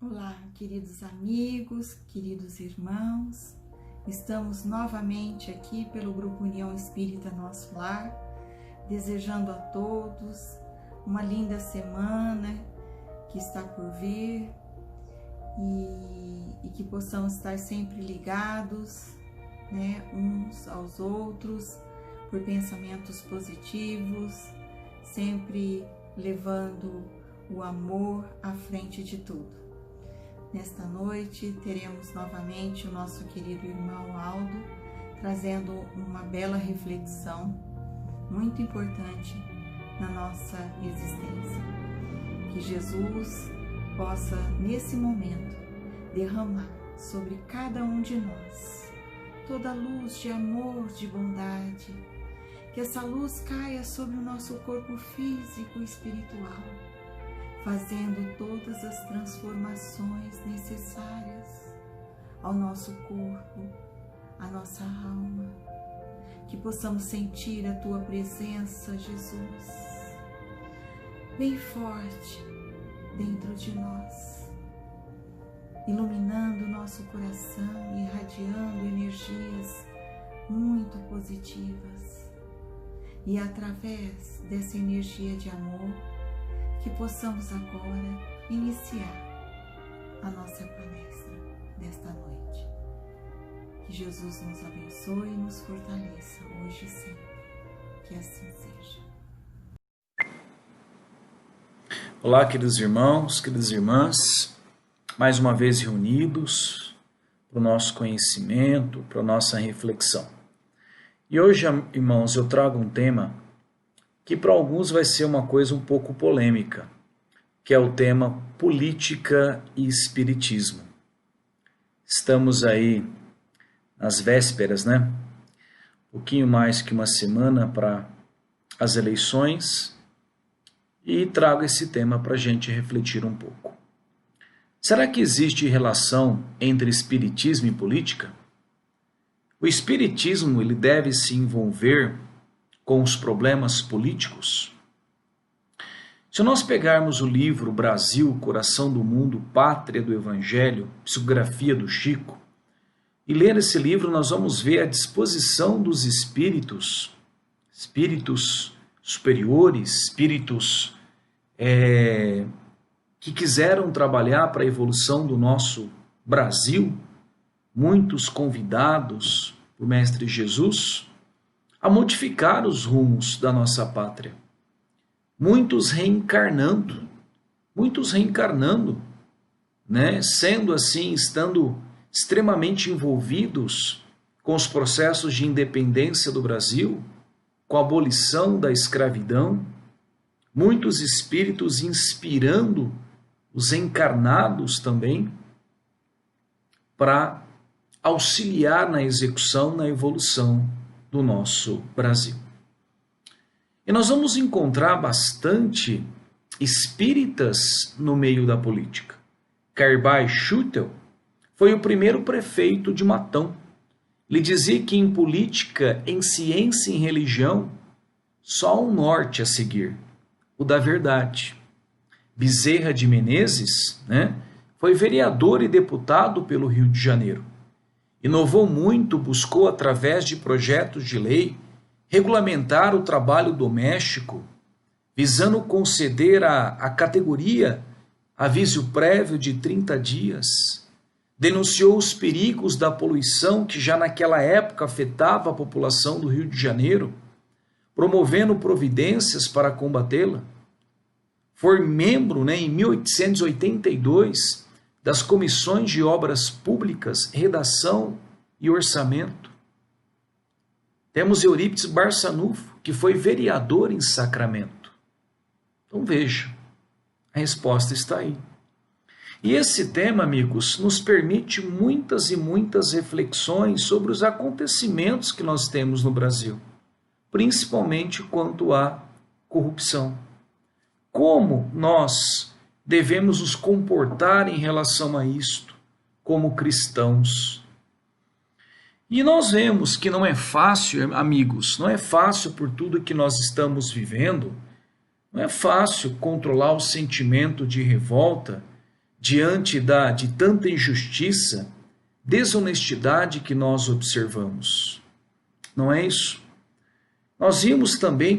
Olá, queridos amigos, queridos irmãos, estamos novamente aqui pelo Grupo União Espírita Nosso Lar, desejando a todos uma linda semana que está por vir e que possamos estar sempre ligados, uns aos outros, por pensamentos positivos, sempre levando o amor à frente de tudo. Nesta noite teremos novamente o nosso querido irmão Aldo trazendo uma bela reflexão muito importante na nossa existência. Que Jesus possa nesse momento derramar sobre cada um de nós toda a luz de amor, de bondade, que essa luz caia sobre o nosso corpo físico e espiritual, fazendo todas as transformações necessárias ao nosso corpo, à nossa alma, que possamos sentir a Tua presença, Jesus, bem forte dentro de nós, iluminando o nosso coração e irradiando energias muito positivas. E através dessa energia de amor, que possamos agora iniciar a nossa palestra desta noite. Que Jesus nos abençoe e nos fortaleça hoje e sempre. Que assim seja. Olá, queridos irmãos, queridas irmãs, mais uma vez reunidos para o nosso conhecimento, para a nossa reflexão. E hoje, irmãos, eu trago um tema que para alguns vai ser uma coisa um pouco polêmica, que é o tema política e espiritismo. Estamos aí nas vésperas, Um pouquinho mais que uma semana para as eleições e trago esse tema para a gente refletir um pouco. Será que existe relação entre espiritismo e política? O espiritismo ele deve se envolver com os problemas políticos? Se nós pegarmos o livro Brasil, Coração do Mundo, Pátria do Evangelho, psicografia do Chico, e ler esse livro nós vamos ver a disposição dos espíritos superiores, espíritos que quiseram trabalhar para a evolução do nosso Brasil, muitos convidados por Mestre Jesus, a modificar os rumos da nossa pátria. Muitos reencarnando, sendo assim, estando extremamente envolvidos com os processos de independência do Brasil, com a abolição da escravidão, muitos espíritos inspirando os encarnados também para auxiliar na execução, na evolução do nosso Brasil. E nós vamos encontrar bastante espíritas no meio da política. Carbaj Schutel foi o primeiro prefeito de Matão. Ele dizia que em política, em ciência e em religião, só há um norte a seguir, o da verdade. Bezerra de Menezes, foi vereador e deputado pelo Rio de Janeiro. Inovou muito, buscou, através de projetos de lei, regulamentar o trabalho doméstico, visando conceder à categoria aviso prévio de 30 dias. Denunciou os perigos da poluição que já naquela época afetava a população do Rio de Janeiro, promovendo providências para combatê-la. Foi membro, em 1882, das comissões de obras públicas, redação e orçamento. Temos Eurípides Barçanufo, que foi vereador em Sacramento. Então veja, a resposta está aí. E esse tema, amigos, nos permite muitas e muitas reflexões sobre os acontecimentos que nós temos no Brasil, principalmente quanto à corrupção. Como nós devemos nos comportar em relação a isto, como cristãos. E nós vemos que não é fácil, amigos, não é fácil por tudo que nós estamos vivendo, não é fácil controlar o sentimento de revolta diante de tanta injustiça, desonestidade que nós observamos. Não é isso? Nós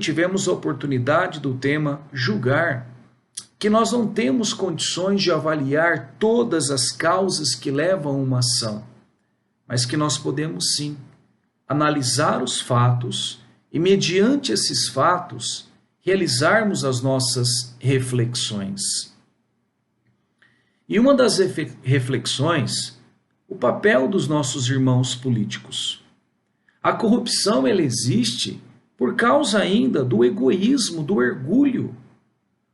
tivemos a oportunidade do tema julgar, que nós não temos condições de avaliar todas as causas que levam a uma ação, mas que nós podemos sim analisar os fatos e, mediante esses fatos, realizarmos as nossas reflexões. E uma das reflexões, o papel dos nossos irmãos políticos. A corrupção, ela existe por causa ainda do egoísmo, do orgulho.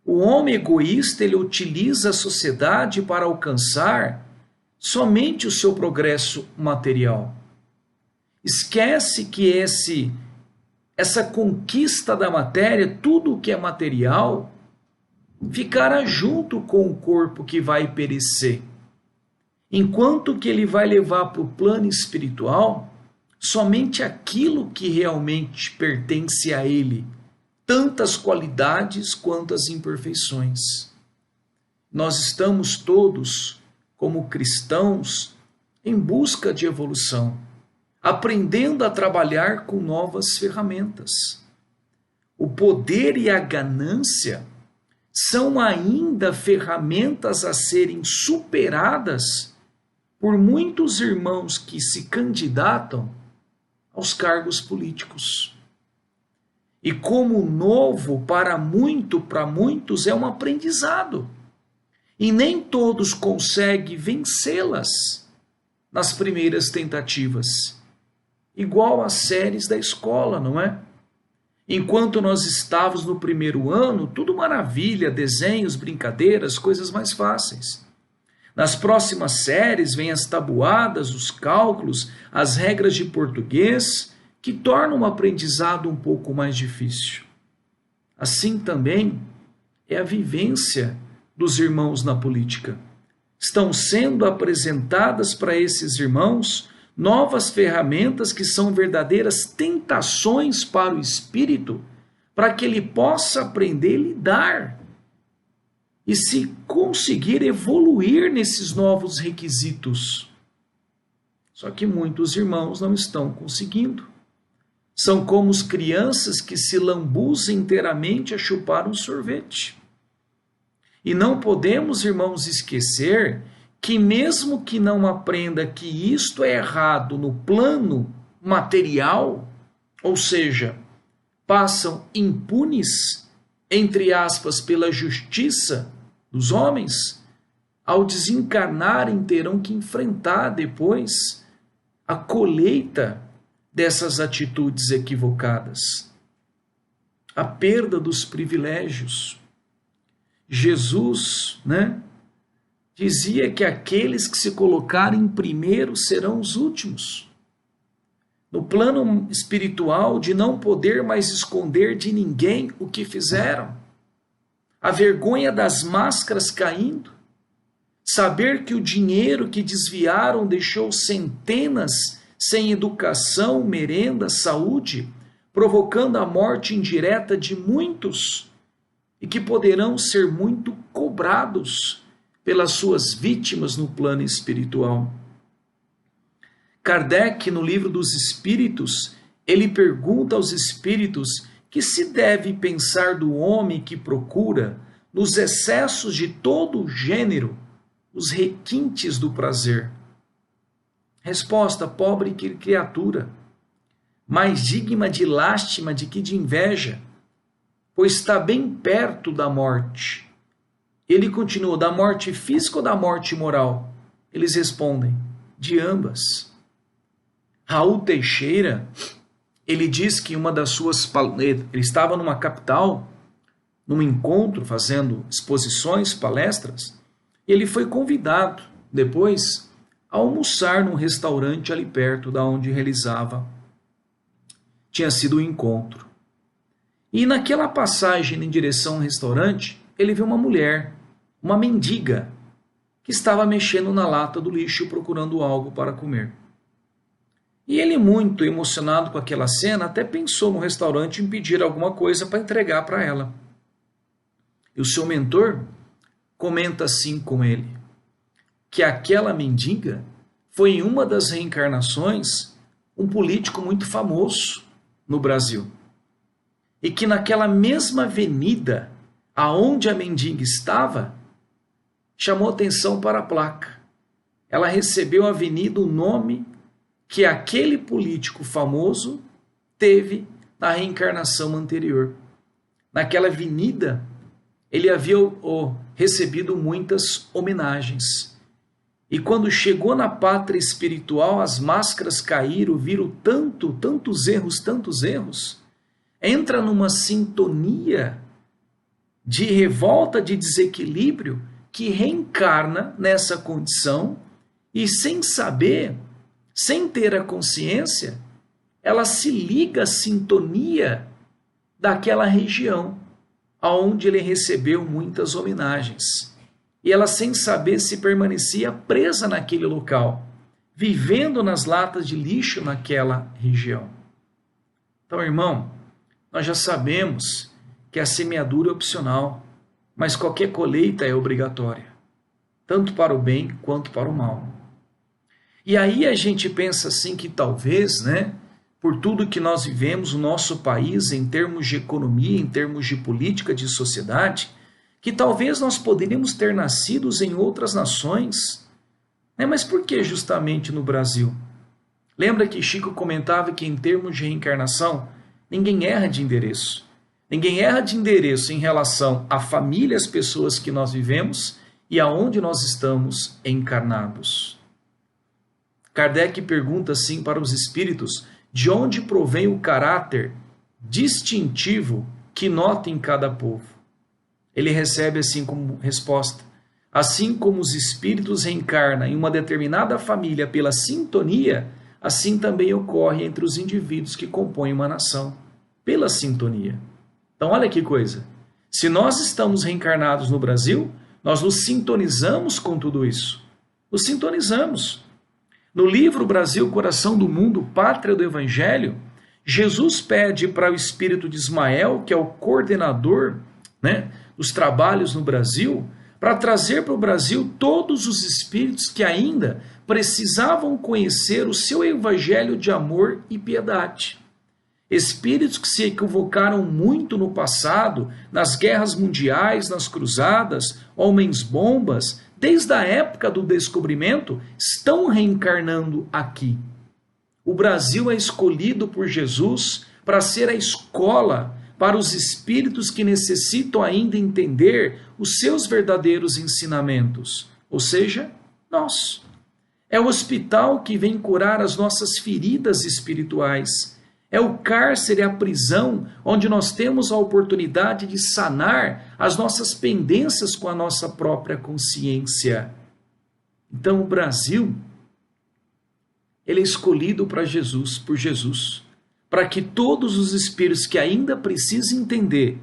O homem egoísta, ele utiliza a sociedade para alcançar somente o seu progresso material. Esquece que essa conquista da matéria, tudo o que é material, ficará junto com o corpo que vai perecer. Enquanto que ele vai levar para o plano espiritual somente aquilo que realmente pertence a ele, tanto as qualidades quanto as imperfeições. Nós estamos todos, como cristãos, em busca de evolução, aprendendo a trabalhar com novas ferramentas. O poder e a ganância são ainda ferramentas a serem superadas por muitos irmãos que se candidatam aos cargos políticos. E como novo para muitos é um aprendizado. E nem todos conseguem vencê-las nas primeiras tentativas. Igual às séries da escola, não é? Enquanto nós estávamos no primeiro ano, tudo maravilha, desenhos, brincadeiras, coisas mais fáceis. Nas próximas séries vêm as tabuadas, os cálculos, as regras de português, que tornam o aprendizado um pouco mais difícil. Assim também é a vivência dos irmãos na política. Estão sendo apresentadas para esses irmãos novas ferramentas que são verdadeiras tentações para o espírito, para que ele possa aprender a lidar e se conseguir evoluir nesses novos requisitos. Só que muitos irmãos não estão conseguindo. São como as crianças que se lambuzam inteiramente a chupar um sorvete. E não podemos, irmãos, esquecer que mesmo que não aprenda que isto é errado no plano material, ou seja, passam impunes, entre aspas, pela justiça dos homens, ao desencarnarem terão que enfrentar depois a colheita dessas atitudes equivocadas, a perda dos privilégios. Jesus, dizia que aqueles que se colocarem primeiro serão os últimos. No plano espiritual, de não poder mais esconder de ninguém o que fizeram, a vergonha das máscaras caindo, saber que o dinheiro que desviaram deixou centenas sem educação, merenda, saúde, provocando a morte indireta de muitos e que poderão ser muito cobrados pelas suas vítimas no plano espiritual. Kardec, no livro dos Espíritos, ele pergunta aos espíritos que se deve pensar do homem que procura, nos excessos de todo o gênero, os requintes do prazer. Resposta: pobre criatura, mais digna de lástima de que de inveja, pois está bem perto da morte. Ele continua: da morte física ou da morte moral? Eles respondem: de ambas. Raul Teixeira, ele diz que uma das suas... Ele estava numa capital, num encontro, fazendo exposições, palestras, e ele foi convidado depois a almoçar num restaurante ali perto da onde tinha sido o encontro. E naquela passagem em direção ao restaurante, ele viu uma mulher, uma mendiga, que estava mexendo na lata do lixo procurando algo para comer. E ele, muito emocionado com aquela cena, até pensou no restaurante em pedir alguma coisa para entregar para ela. E o seu mentor comenta assim com ele: que aquela mendiga foi em uma das reencarnações um político muito famoso no Brasil. E que naquela mesma avenida aonde a mendiga estava, chamou atenção para a placa. Ela recebeu a avenida o nome que aquele político famoso teve na reencarnação anterior. Naquela avenida, ele havia recebido muitas homenagens. E quando chegou na pátria espiritual, as máscaras caíram, viram tantos erros, entra numa sintonia de revolta, de desequilíbrio, que reencarna nessa condição e sem saber, sem ter a consciência, ela se liga à sintonia daquela região aonde ele recebeu muitas homenagens. E ela, sem saber, se permanecia presa naquele local, vivendo nas latas de lixo naquela região. Então, irmão, nós já sabemos que a semeadura é opcional, mas qualquer colheita é obrigatória, tanto para o bem quanto para o mal. E aí a gente pensa assim que talvez, por tudo que nós vivemos no nosso país, em termos de economia, em termos de política, de sociedade, que talvez nós poderíamos ter nascido em outras nações. Mas por que justamente no Brasil? Lembra que Chico comentava que em termos de reencarnação, ninguém erra de endereço. Ninguém erra de endereço em relação à família, às pessoas que nós vivemos e aonde nós estamos encarnados. Kardec pergunta assim para os espíritos, de onde provém o caráter distintivo que nota em cada povo? Ele recebe assim como resposta, assim como os espíritos reencarnam em uma determinada família pela sintonia, assim também ocorre entre os indivíduos que compõem uma nação, pela sintonia. Então olha que coisa, se nós estamos reencarnados no Brasil, nós nos sintonizamos com tudo isso, nos sintonizamos. No livro Brasil, Coração do Mundo, Pátria do Evangelho, Jesus pede para o espírito de Ismael, que é o coordenador dos trabalhos no Brasil, para trazer para o Brasil todos os espíritos que ainda precisavam conhecer o seu evangelho de amor e piedade. Espíritos que se equivocaram muito no passado, nas guerras mundiais, nas cruzadas, homens-bombas, desde a época do descobrimento, estão reencarnando aqui. O Brasil é escolhido por Jesus para ser a escola para os espíritos que necessitam ainda entender os seus verdadeiros ensinamentos, ou seja, nós. É o hospital que vem curar as nossas feridas espirituais. É o cárcere, a prisão, onde nós temos a oportunidade de sanar as nossas pendências com a nossa própria consciência. Então o Brasil, ele é escolhido por Jesus, para que todos os espíritos que ainda precisam entender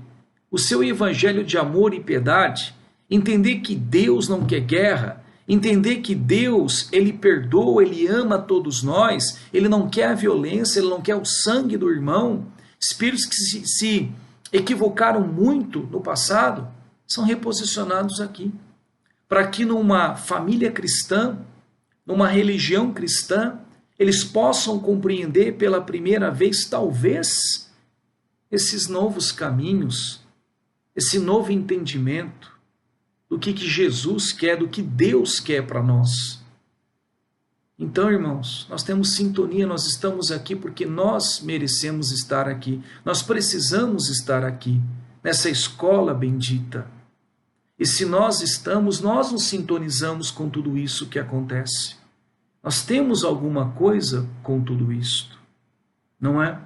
o seu evangelho de amor e piedade, entender que Deus não quer guerra, entender que Deus, ele perdoa, ele ama todos nós, ele não quer a violência, ele não quer o sangue do irmão. Espíritos que se equivocaram muito no passado, são reposicionados aqui, para que numa família cristã, numa religião cristã, eles possam compreender pela primeira vez, talvez, esses novos caminhos, esse novo entendimento do que Jesus quer, do que Deus quer para nós. Então, irmãos, nós temos sintonia, nós estamos aqui porque nós merecemos estar aqui, nós precisamos estar aqui, nessa escola bendita. E se nós estamos, nós nos sintonizamos com tudo isso que acontece. Nós temos alguma coisa com tudo isto, não é?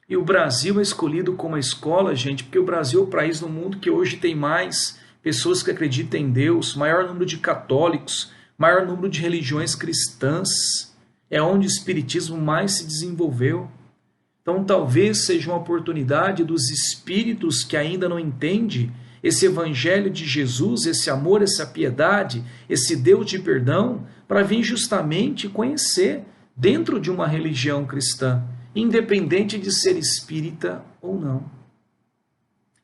E o Brasil é escolhido como a escola, gente, porque o Brasil é o país no mundo que hoje tem mais pessoas que acreditam em Deus, maior número de católicos, maior número de religiões cristãs, é onde o espiritismo mais se desenvolveu. Então talvez seja uma oportunidade dos espíritos que ainda não entendem esse evangelho de Jesus, esse amor, essa piedade, esse Deus de perdão, para vir justamente conhecer dentro de uma religião cristã, independente de ser espírita ou não.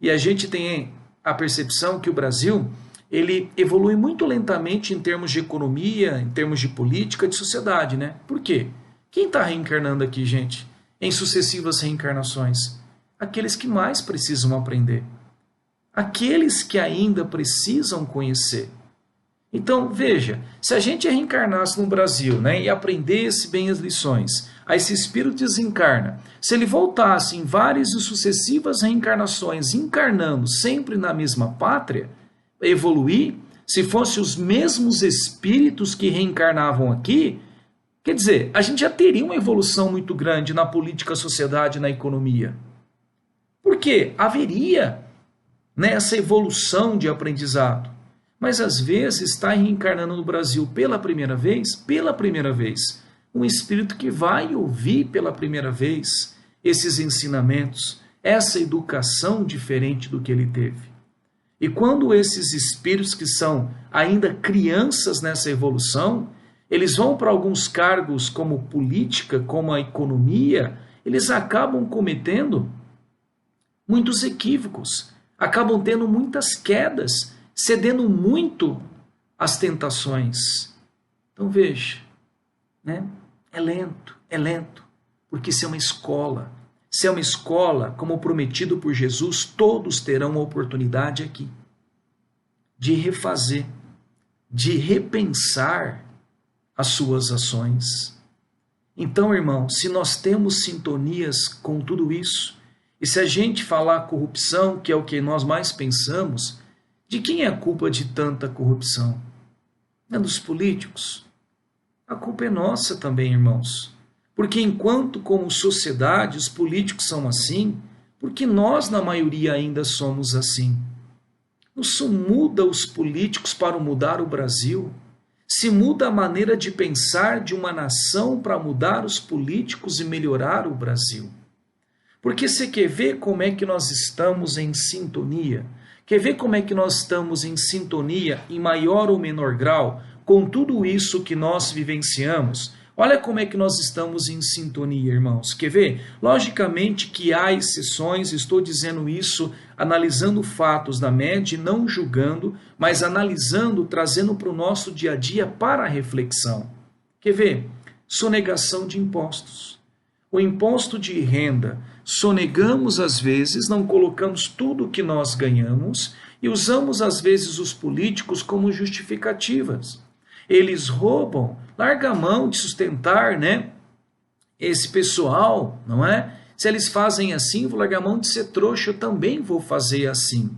E a gente tem a percepção que o Brasil ele evolui muito lentamente em termos de economia, em termos de política, de sociedade, né? Por quê? Quem está reencarnando aqui, gente, em sucessivas reencarnações? Aqueles que mais precisam aprender. Aqueles que ainda precisam conhecer. Então, veja, se a gente reencarnasse no Brasil, né, e aprendesse bem as lições, aí esse espírito desencarna. Se ele voltasse em várias e sucessivas reencarnações, encarnando sempre na mesma pátria, evoluir, se fossem os mesmos espíritos que reencarnavam aqui, quer dizer, a gente já teria uma evolução muito grande na política, sociedade, na economia. Porque haveria, né, essa evolução de aprendizado. Mas às vezes está reencarnando no Brasil pela primeira vez, um espírito que vai ouvir pela primeira vez esses ensinamentos, essa educação diferente do que ele teve. E quando esses espíritos que são ainda crianças nessa evolução, eles vão para alguns cargos como política, como a economia, eles acabam cometendo muitos equívocos, acabam tendo muitas quedas, cedendo muito às tentações. Então veja, né? É lento, porque se é uma escola, como prometido por Jesus, todos terão a oportunidade aqui de refazer, de repensar as suas ações. Então, irmão, se nós temos sintonias com tudo isso, e se a gente falar corrupção, que é o que nós mais pensamos, de quem é a culpa de tanta corrupção? É dos políticos? A culpa é nossa também, irmãos. Porque enquanto como sociedade os políticos são assim, porque nós na maioria ainda somos assim. Não se muda os políticos para mudar o Brasil. Se muda a maneira de pensar de uma nação para mudar os políticos e melhorar o Brasil. Porque você quer ver como é que nós estamos em sintonia? Quer ver como é que nós estamos em sintonia, em maior ou menor grau, com tudo isso que nós vivenciamos? Olha como é que nós estamos em sintonia, irmãos. Quer ver? Logicamente que há exceções, estou dizendo isso analisando fatos da média, não julgando, mas analisando, trazendo para o nosso dia a dia para a reflexão. Quer ver? Sonegação de impostos. O imposto de renda, sonegamos às vezes, não colocamos tudo o que nós ganhamos e usamos às vezes os políticos como justificativas. Eles roubam, larga a mão de sustentar, né, esse pessoal, não é? Se eles fazem assim, vou largar a mão de ser trouxa, eu também vou fazer assim.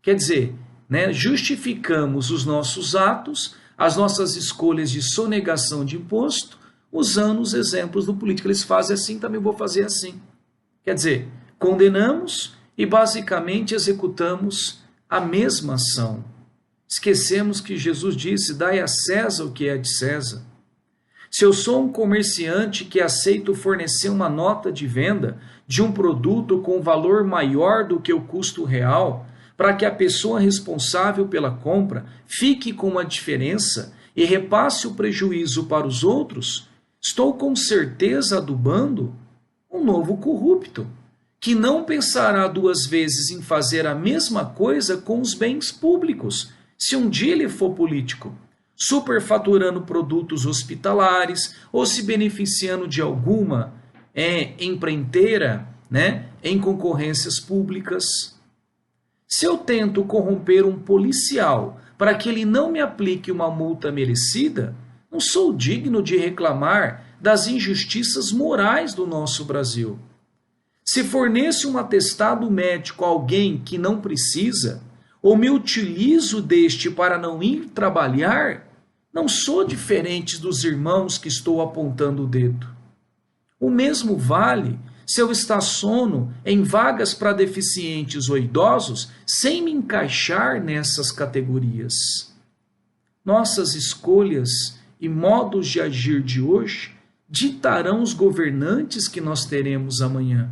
Quer dizer, né, justificamos os nossos atos, as nossas escolhas de sonegação de imposto, usando os exemplos do político. Eles fazem assim, também vou fazer assim. Quer dizer, condenamos e basicamente executamos a mesma ação. Esquecemos que Jesus disse, dai a César o que é de César. Se eu sou um comerciante que aceito fornecer uma nota de venda de um produto com valor maior do que o custo real, para que a pessoa responsável pela compra fique com uma diferença e repasse o prejuízo para os outros, estou com certeza adubando um novo corrupto, que não pensará duas vezes em fazer a mesma coisa com os bens públicos, se um dia ele for político, superfaturando produtos hospitalares ou se beneficiando de alguma empreiteira, né, em concorrências públicas. Se eu tento corromper um policial para que ele não me aplique uma multa merecida, não sou digno de reclamar das injustiças morais do nosso Brasil. Se forneço um atestado médico a alguém que não precisa, ou me utilizo deste para não ir trabalhar, não sou diferente dos irmãos que estou apontando o dedo. O mesmo vale se eu estaciono em vagas para deficientes ou idosos sem me encaixar nessas categorias. Nossas escolhas e modos de agir de hoje ditarão os governantes que nós teremos amanhã.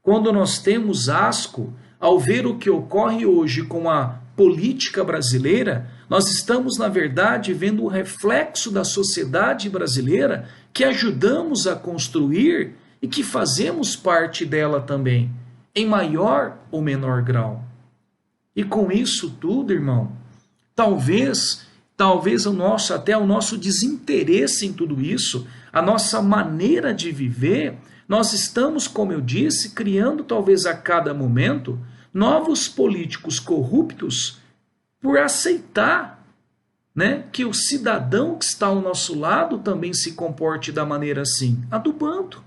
Quando nós temos asco ao ver o que ocorre hoje com a política brasileira, nós estamos, na verdade, vendo o reflexo da sociedade brasileira que ajudamos a construir e que fazemos parte dela também, em maior ou menor grau. E com isso tudo, irmão, Talvez até o nosso desinteresse em tudo isso, a nossa maneira de viver, nós estamos, como eu disse, criando talvez a cada momento novos políticos corruptos por aceitar, né, que o cidadão que está ao nosso lado também se comporte da maneira assim, adubando.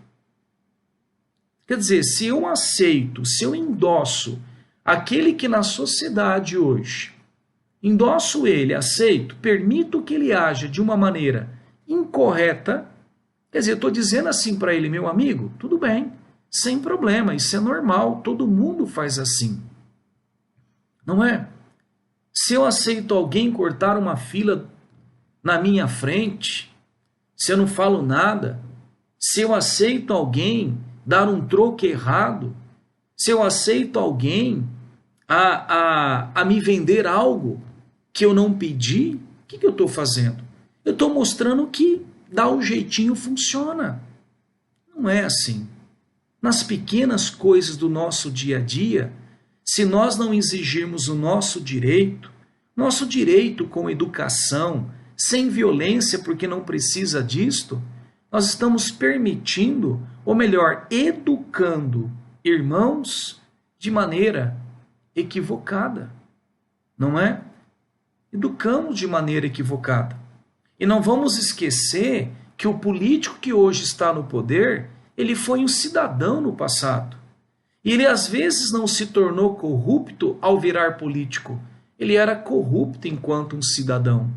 Quer dizer, se eu aceito, se eu endosso aquele que na sociedade hoje, endosso ele, aceito, permito que ele haja de uma maneira incorreta, quer dizer, eu estou dizendo assim para ele, meu amigo, tudo bem, sem problema, isso é normal, todo mundo faz assim. Não é? Se eu aceito alguém cortar uma fila na minha frente, se eu não falo nada, se eu aceito alguém dar um troco errado, se eu aceito alguém a me vender algo que eu não pedi, o que eu estou fazendo? Eu estou mostrando que dar o jeitinho funciona. Não é assim. Nas pequenas coisas do nosso dia a dia, se nós não exigirmos o nosso direito com educação, sem violência, porque não precisa disto, nós estamos permitindo, ou melhor, educando irmãos de maneira equivocada. Não é? Educamos de maneira equivocada. E não vamos esquecer que o político que hoje está no poder, ele foi um cidadão no passado. E ele às vezes não se tornou corrupto ao virar político. Ele era corrupto enquanto um cidadão.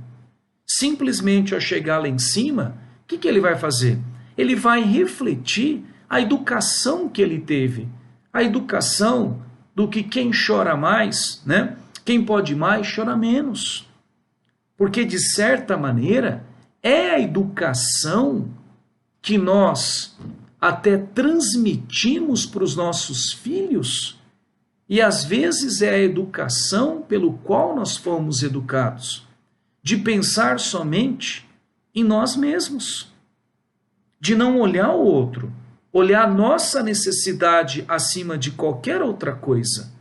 Simplesmente ao chegar lá em cima, o que ele vai fazer? Ele vai refletir a educação que ele teve. A educação do que quem chora mais, né? Quem pode mais, chora menos. Porque, de certa maneira, é a educação que nós até transmitimos para os nossos filhos, e às vezes é a educação pelo qual nós fomos educados, de pensar somente em nós mesmos, de não olhar o outro, olhar a nossa necessidade acima de qualquer outra coisa.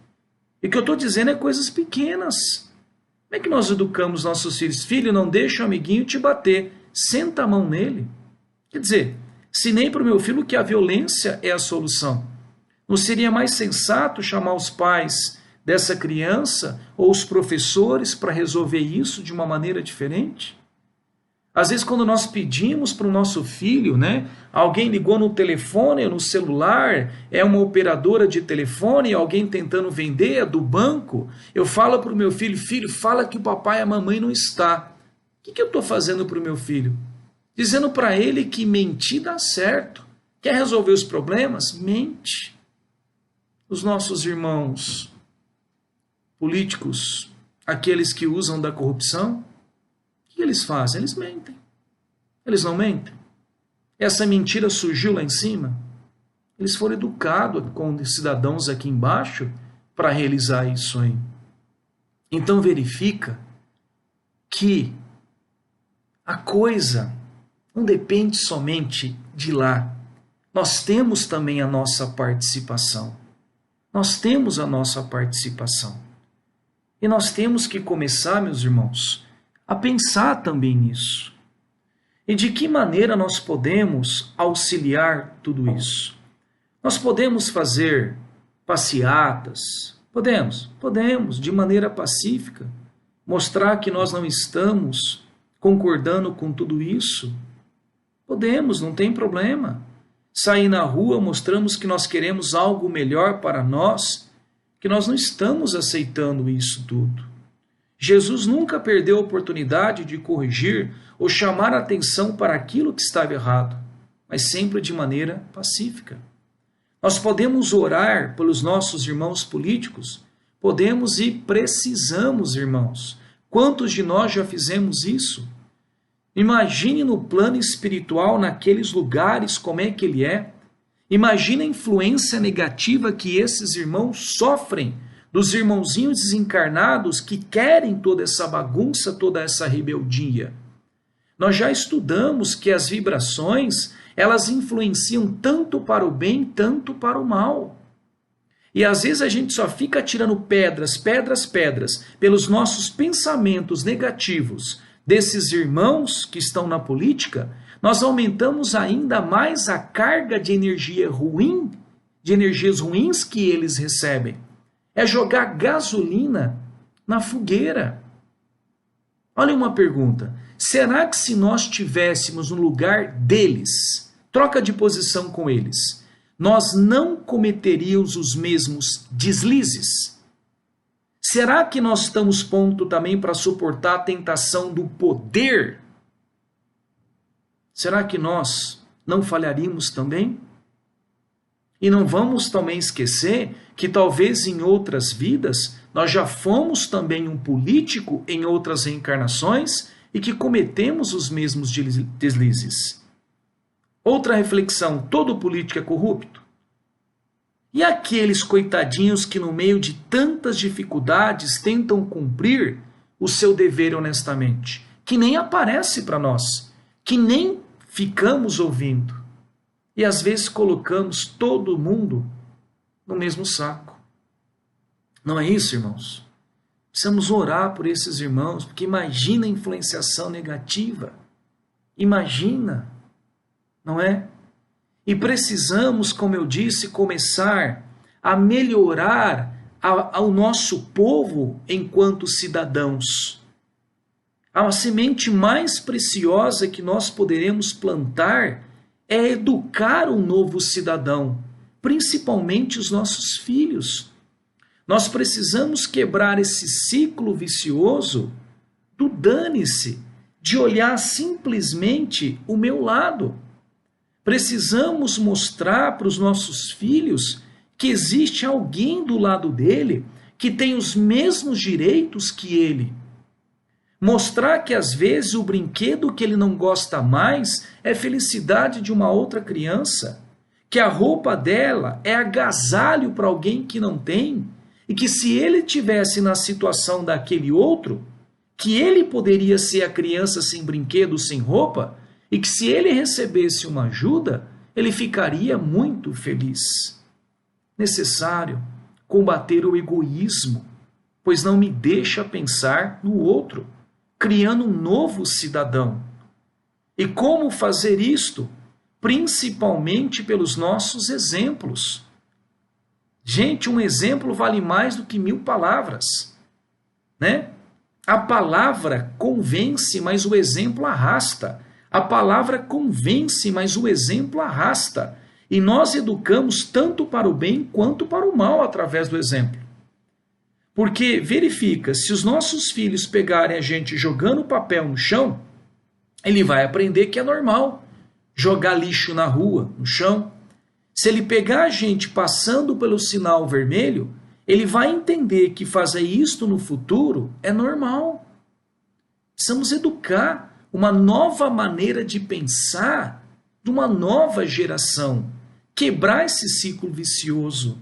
E o que eu estou dizendo é coisas pequenas. Como é que nós educamos nossos filhos? Filho, não deixa o amiguinho te bater, senta a mão nele. Quer dizer, se nem para o meu filho que a violência é a solução. Não seria mais sensato chamar os pais dessa criança ou os professores para resolver isso de uma maneira diferente? Às vezes, quando nós pedimos para o nosso filho, né, alguém ligou no telefone ou no celular, é uma operadora de telefone, alguém tentando vender, é do banco, eu falo para o meu filho, filho, fala que o papai e a mamãe não está. O que eu estou fazendo para o meu filho? Dizendo para ele que mentir dá certo. Quer resolver os problemas? Mente. Os nossos irmãos políticos, aqueles que usam da corrupção, o que eles fazem? Eles mentem. Eles não mentem. Essa mentira surgiu lá em cima. Eles foram educados com cidadãos aqui embaixo para realizar isso aí. Então verifica que a coisa não depende somente de lá. Nós temos também a nossa participação. Nós temos a nossa participação. E nós temos que começar, meus irmãos, a pensar também nisso. E de que maneira nós podemos auxiliar tudo isso? Nós podemos fazer passeatas? Podemos, de maneira pacífica, mostrar que nós não estamos concordando com tudo isso. Podemos, não tem problema. Sair na rua, mostramos que nós queremos algo melhor para nós, que nós não estamos aceitando isso tudo. Jesus nunca perdeu a oportunidade de corrigir ou chamar a atenção para aquilo que estava errado, mas sempre de maneira pacífica. Nós podemos orar pelos nossos irmãos políticos, podemos e precisamos, irmãos. Quantos de nós já fizemos isso? Imagine no plano espiritual, naqueles lugares, como é que ele é. Imagine a influência negativa que esses irmãos sofrem dos irmãozinhos desencarnados que querem toda essa bagunça, toda essa rebeldia. Nós já estudamos que as vibrações, elas influenciam tanto para o bem, tanto para o mal. E às vezes a gente só fica atirando pedras, pedras, pedras, pelos nossos pensamentos negativos desses irmãos que estão na política, nós aumentamos ainda mais a carga de energia ruim, de energias ruins que eles recebem. É jogar gasolina na fogueira. Olha uma pergunta. Será que se nós estivéssemos no lugar deles, troca de posição com eles, nós não cometeríamos os mesmos deslizes? Será que nós estamos prontos também para suportar a tentação do poder? Será que nós não falharíamos também? E não vamos também esquecer que talvez em outras vidas nós já fomos também um político em outras reencarnações e que cometemos os mesmos deslizes. Outra reflexão, todo político é corrupto? E aqueles coitadinhos que no meio de tantas dificuldades tentam cumprir o seu dever honestamente, que nem aparece para nós, que nem ficamos ouvindo. E às vezes colocamos todo mundo no mesmo saco. Não é isso, irmãos? Precisamos orar por esses irmãos, porque imagina a influenciação negativa. Imagina, não é? E precisamos, como eu disse, começar a melhorar ao nosso povo enquanto cidadãos. A semente mais preciosa que nós poderemos plantar é educar um novo cidadão, principalmente os nossos filhos. Nós precisamos quebrar esse ciclo vicioso do dane-se, de olhar simplesmente o meu lado. Precisamos mostrar para os nossos filhos que existe alguém do lado dele que tem os mesmos direitos que ele. Mostrar que às vezes o brinquedo que ele não gosta mais é felicidade de uma outra criança, que a roupa dela é agasalho para alguém que não tem, e que se ele tivesse na situação daquele outro, que ele poderia ser a criança sem brinquedo, sem roupa, e que se ele recebesse uma ajuda, ele ficaria muito feliz. Necessário combater o egoísmo, pois não me deixa pensar no outro, criando um novo cidadão. E como fazer isto? Principalmente pelos nossos exemplos. Gente, um exemplo vale mais do que 1000 palavras, né? A palavra convence, mas o exemplo arrasta. A palavra convence, mas o exemplo arrasta. E nós educamos tanto para o bem quanto para o mal através do exemplo. Porque verifica, se os nossos filhos pegarem a gente jogando papel no chão, ele vai aprender que é normal jogar lixo na rua, no chão. Se ele pegar a gente passando pelo sinal vermelho, ele vai entender que fazer isto no futuro é normal. Precisamos educar uma nova maneira de pensar de uma nova geração, quebrar esse ciclo vicioso.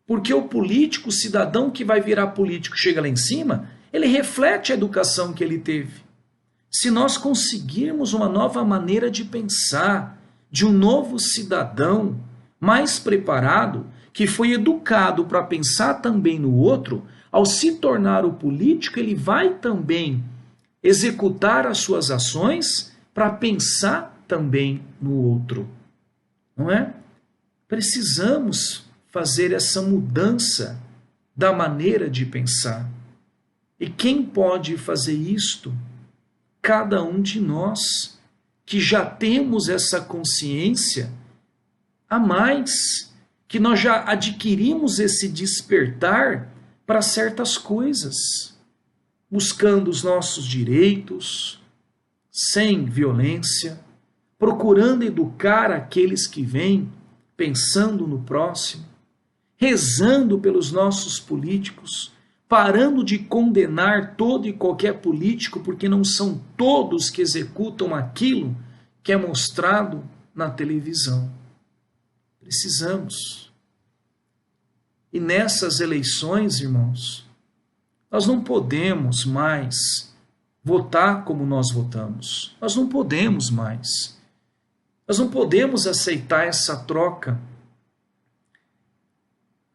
Porque o político, o cidadão que vai virar político, chega lá em cima, ele reflete a educação que ele teve. Se nós conseguirmos uma nova maneira de pensar, de um novo cidadão mais preparado, que foi educado para pensar também no outro, ao se tornar o político, ele vai também executar as suas ações para pensar também no outro. Não é? Precisamos fazer essa mudança da maneira de pensar. E quem pode fazer isto? Cada um de nós, que já temos essa consciência a mais, que nós já adquirimos esse despertar para certas coisas, buscando os nossos direitos, sem violência, procurando educar aqueles que vêm, pensando no próximo, rezando pelos nossos políticos, parando de condenar todo e qualquer político, porque não são todos que executam aquilo que é mostrado na televisão. Precisamos. E nessas eleições, irmãos, nós não podemos mais votar como nós votamos. Nós não podemos mais. Nós não podemos aceitar essa troca.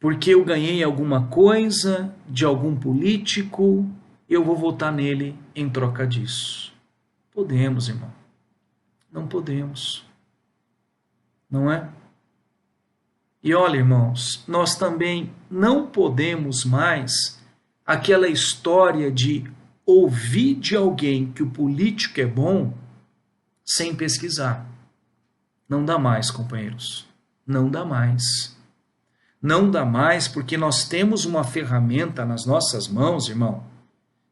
porque eu ganhei alguma coisa de algum político, eu vou votar nele em troca disso. Podemos, irmão. Não podemos. Não é? E olha, irmãos, nós também não podemos mais aquela história de ouvir de alguém que o político é bom sem pesquisar. Não dá mais, companheiros. Não dá mais. Não dá mais porque nós temos uma ferramenta nas nossas mãos, irmão.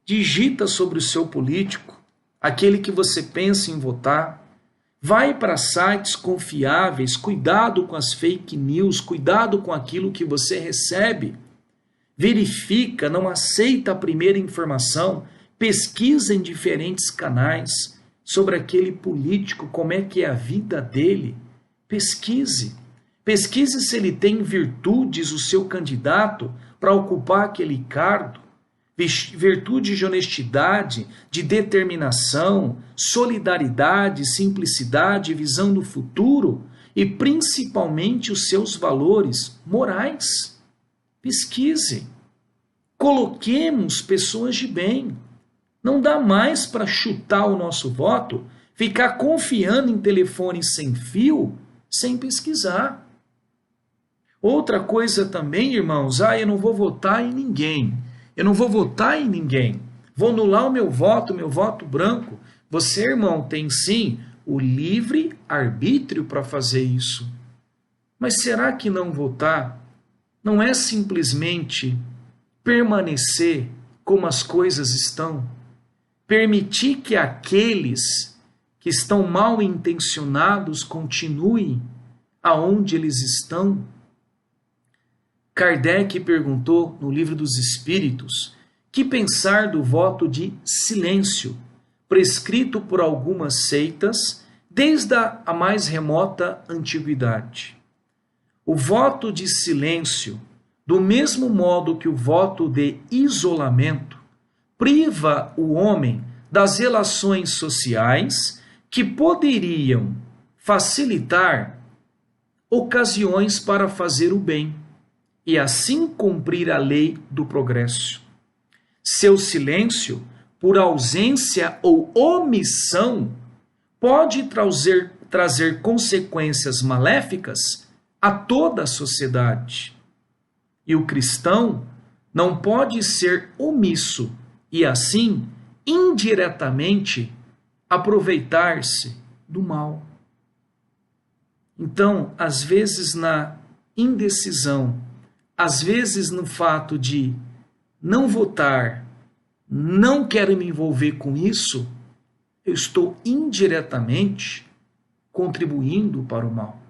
Digita sobre o seu político, aquele que você pensa em votar. Vai para sites confiáveis, cuidado com as fake news, cuidado com aquilo que você recebe. Verifica, não aceita a primeira informação, pesquisa em diferentes canais sobre aquele político, como é que é a vida dele. Pesquise. Pesquise se ele tem virtudes, o seu candidato, para ocupar aquele cargo. Virtude de honestidade, de determinação, solidariedade, simplicidade, visão do futuro e principalmente os seus valores morais. Pesquise. Coloquemos pessoas de bem. Não dá mais para chutar o nosso voto, ficar confiando em telefones sem fio, sem pesquisar. Outra coisa também, irmãos, eu não vou votar em ninguém. Eu não vou votar em ninguém. Vou anular o meu voto branco. Você, irmão, tem sim o livre arbítrio para fazer isso. Mas será que não votar não é simplesmente permanecer como as coisas estão? Permitir que aqueles que estão mal intencionados continuem aonde eles estão? Kardec perguntou no Livro dos Espíritos que pensar do voto de silêncio, prescrito por algumas seitas desde a mais remota antiguidade. O voto de silêncio, do mesmo modo que o voto de isolamento, priva o homem das relações sociais que poderiam facilitar ocasiões para fazer o bem e assim cumprir a lei do progresso. Seu silêncio, por ausência ou omissão, pode trazer consequências maléficas a toda a sociedade. E o cristão não pode ser omisso e, assim, indiretamente, aproveitar-se do mal. Então, às vezes na indecisão, às vezes no fato de não votar, não quero me envolver com isso, eu estou indiretamente contribuindo para o mal.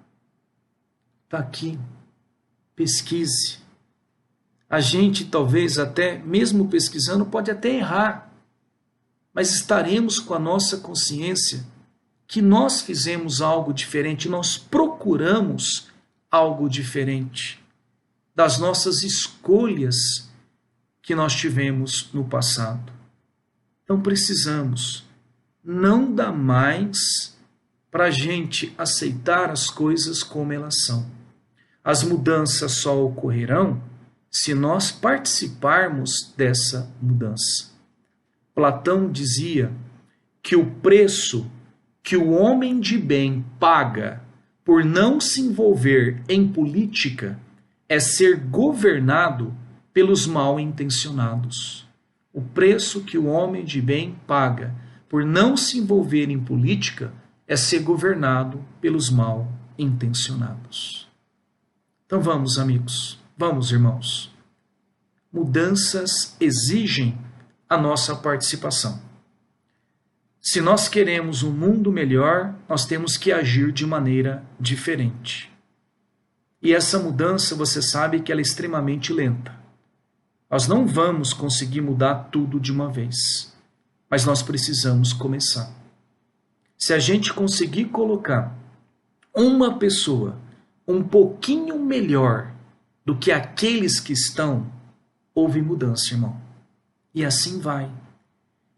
Está aqui, pesquise. A gente talvez até, mesmo pesquisando, pode até errar, mas estaremos com a nossa consciência que nós fizemos algo diferente, nós procuramos algo diferente das nossas escolhas que nós tivemos no passado. Então precisamos, não dá mais para a gente aceitar as coisas como elas são. As mudanças só ocorrerão se nós participarmos dessa mudança. Platão dizia que o preço que o homem de bem paga por não se envolver em política é ser governado pelos mal intencionados. O preço que o homem de bem paga por não se envolver em política é ser governado pelos mal intencionados. Então vamos, amigos, vamos, irmãos. Mudanças exigem a nossa participação. Se nós queremos um mundo melhor, nós temos que agir de maneira diferente. E essa mudança, você sabe que ela é extremamente lenta. Nós não vamos conseguir mudar tudo de uma vez, mas nós precisamos começar. Se a gente conseguir colocar uma pessoa um pouquinho melhor do que aqueles que estão, houve mudança, irmão. E assim vai.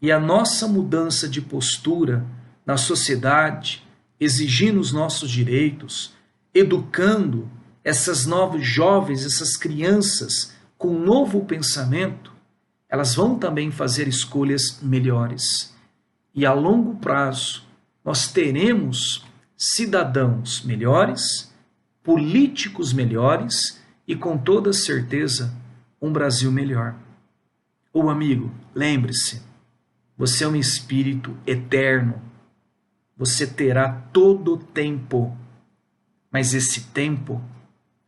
E a nossa mudança de postura na sociedade, exigindo os nossos direitos, educando essas novos jovens, essas crianças com um novo pensamento, elas vão também fazer escolhas melhores. E a longo prazo, nós teremos cidadãos melhores, políticos melhores e, com toda certeza, um Brasil melhor. Ô amigo, lembre-se, você é um espírito eterno. Você terá todo o tempo, mas esse tempo,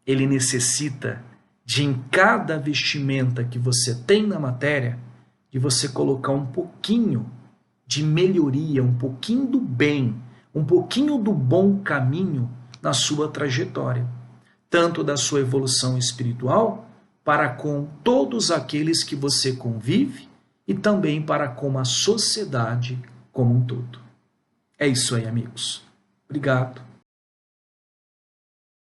ele necessita de, em cada vestimenta que você tem na matéria, de você colocar um pouquinho de melhoria, um pouquinho do bem, um pouquinho do bom caminho na sua trajetória, tanto da sua evolução espiritual, para com todos aqueles que você convive e também para com a sociedade como um todo. É isso aí, amigos. Obrigado.